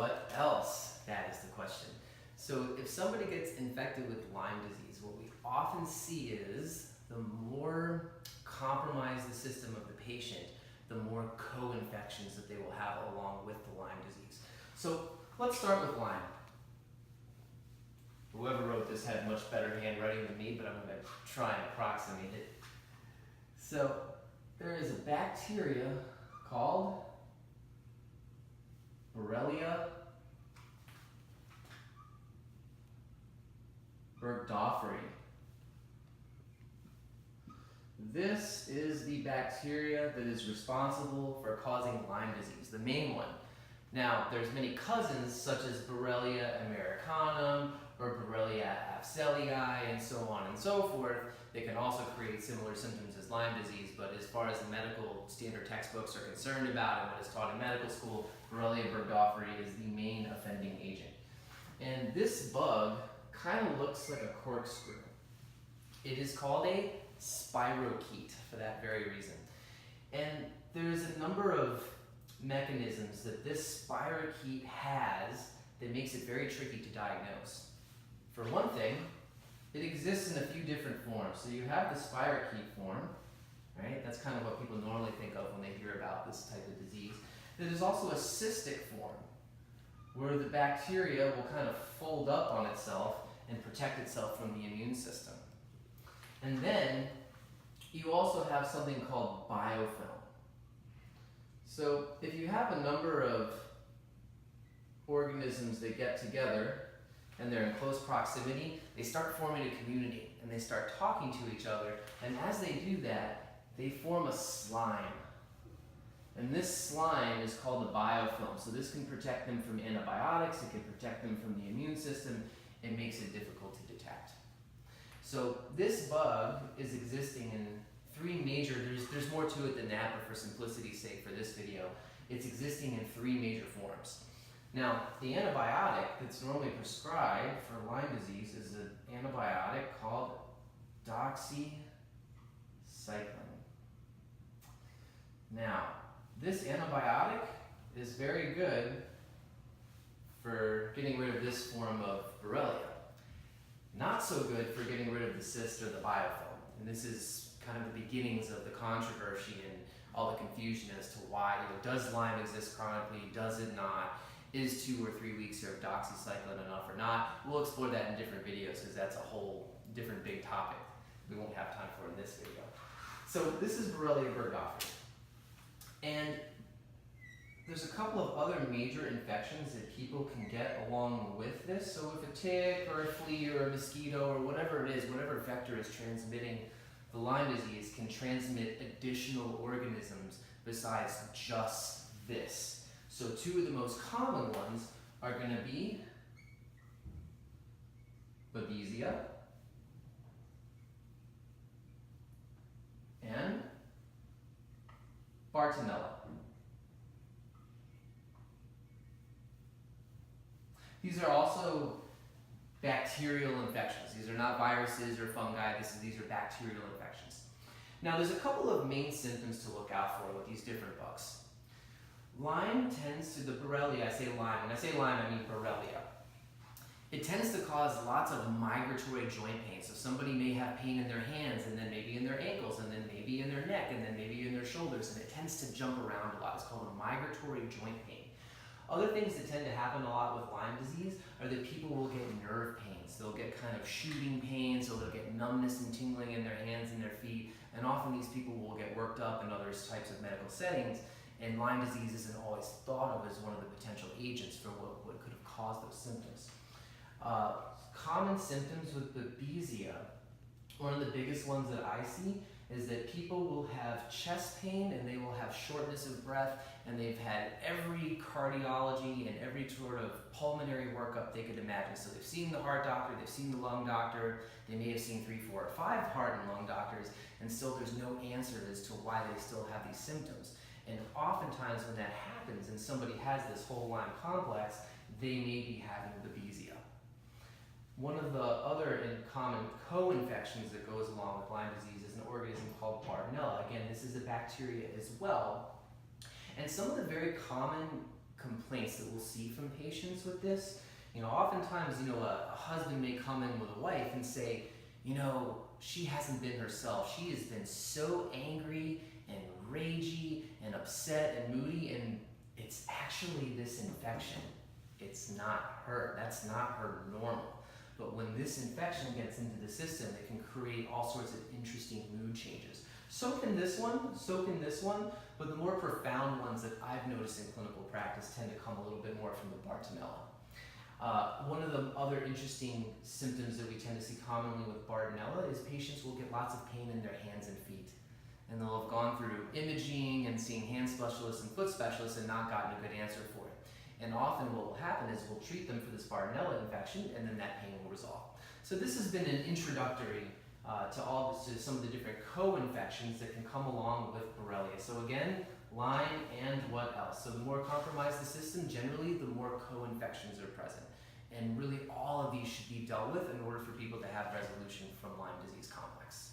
what else? That is the question. So if somebody gets infected with Lyme disease, what we often see is the more compromised the system of the patient, the more co-infections that they will have along with the Lyme disease. So let's start with Lyme. Whoever wrote this had much better handwriting than me, but I'm going to try and approximate it. So there is a bacteria called Borrelia burgdorferi. This is the bacteria that is responsible for causing Lyme disease, the main one. Now, there's many cousins such as Borrelia americanum or Borrelia afzelii and so on and so forth. They can also create similar symptoms as Lyme disease, but as far as the medical standard textbooks are concerned about and what is taught in medical school, Borrelia burgdorferi is the main offending agent. And this bug kind of looks like a corkscrew. It is called a spirochete for that very reason. And there's a number of mechanisms that this spirochete has that makes it very tricky to diagnose. For one thing, it exists in a few different forms. So you have the spirochete form, right? That's kind of what people normally think of when they hear about this type of disease. There's also a cystic form, where the bacteria will kind of fold up on itself and protect itself from the immune system. And then you also have something called biofilm. So if you have a number of organisms that get together and they're in close proximity, they start forming a community and they start talking to each other. And as they do that, they form a slime. And this slime is called the biofilm. So this can protect them from antibiotics, it can protect them from the immune system. It makes it difficult to detect. So this bug is existing in three major, there's more to it than that, but for simplicity's sake for this video, it's existing in three major forms. Now, the antibiotic that's normally prescribed for Lyme disease is an antibiotic called doxycycline. Now, this antibiotic is very good for getting rid of this form of Borrelia. Not so good for getting rid of the cyst or the biofilm. And this is kind of the beginnings of the controversy and all the confusion as to why, does Lyme exist chronically, does it not? Is 2 or 3 weeks of doxycycline enough or not? We'll explore that in different videos because that's a whole different big topic we won't have time for in this video. So this is Borrelia burgdorferi. And there's a couple of other major infections that people can get along with this. So if a tick or a flea or a mosquito or whatever it is, whatever vector is transmitting the Lyme disease can transmit additional organisms besides just this. So 2 of the most common ones are going to be Babesia and Bartonella. These are also bacterial infections. These are not viruses or fungi. These are bacterial infections. Now, there's a couple of main symptoms to look out for with these different bugs. Lyme tends to, the Borrelia, I say Lyme, when I say Lyme, I mean Borrelia. It tends to cause lots of migratory joint pain. So somebody may have pain in their hands, and then maybe in their ankles, and then maybe in their neck, and then maybe in their shoulders, and it tends to jump around a lot. It's called a migratory joint pain. Other things that tend to happen a lot with Lyme disease are that people will get nerve pains. They'll get kind of shooting pains, so they'll get numbness and tingling in their hands and their feet, and often these people will get worked up in other types of medical settings, and Lyme disease isn't always thought of as one of the potential agents for what could have caused those symptoms. Common symptoms with Babesia, one of the biggest ones that I see is that people will have chest pain and they will have shortness of breath, and they've had every cardiology and every sort of pulmonary workup they could imagine. So they've seen the heart doctor, they've seen the lung doctor, they may have seen 3, 4, or 5 heart and lung doctors, and still there's no answer as to why they still have these symptoms. And oftentimes when that happens and somebody has this whole Lyme complex, they may be having Babesia. One of the other common co-infections that goes along with Lyme disease is an organism called Bartonella. Again, this is a bacteria as well. And some of the very common complaints that we'll see from patients with this. Oftentimes, a husband may come in with a wife and say, she hasn't been herself. She has been so angry and ragey and upset and moody, and it's actually this infection. It's not her. That's not her normal. But when this infection gets into the system, it can create all sorts of interesting mood changes. So can this one, but the more profound ones that I've noticed in clinical practice tend to come a little bit more from the Bartonella. One of the other interesting symptoms that we tend to see commonly with Bartonella is patients will get lots of pain in their hands and feet. And they'll have gone through imaging and seeing hand specialists and foot specialists and not gotten a good answer for it. And often what will happen is we'll treat them for this Bartonella infection and then that pain will resolve. So this has been an introductory to some of the different co-infections that can come along with Borrelia. So again, Lyme and what else? So the more compromised the system, generally the more co-infections are present. And really all of these should be dealt with in order for people to have resolution from Lyme disease complex.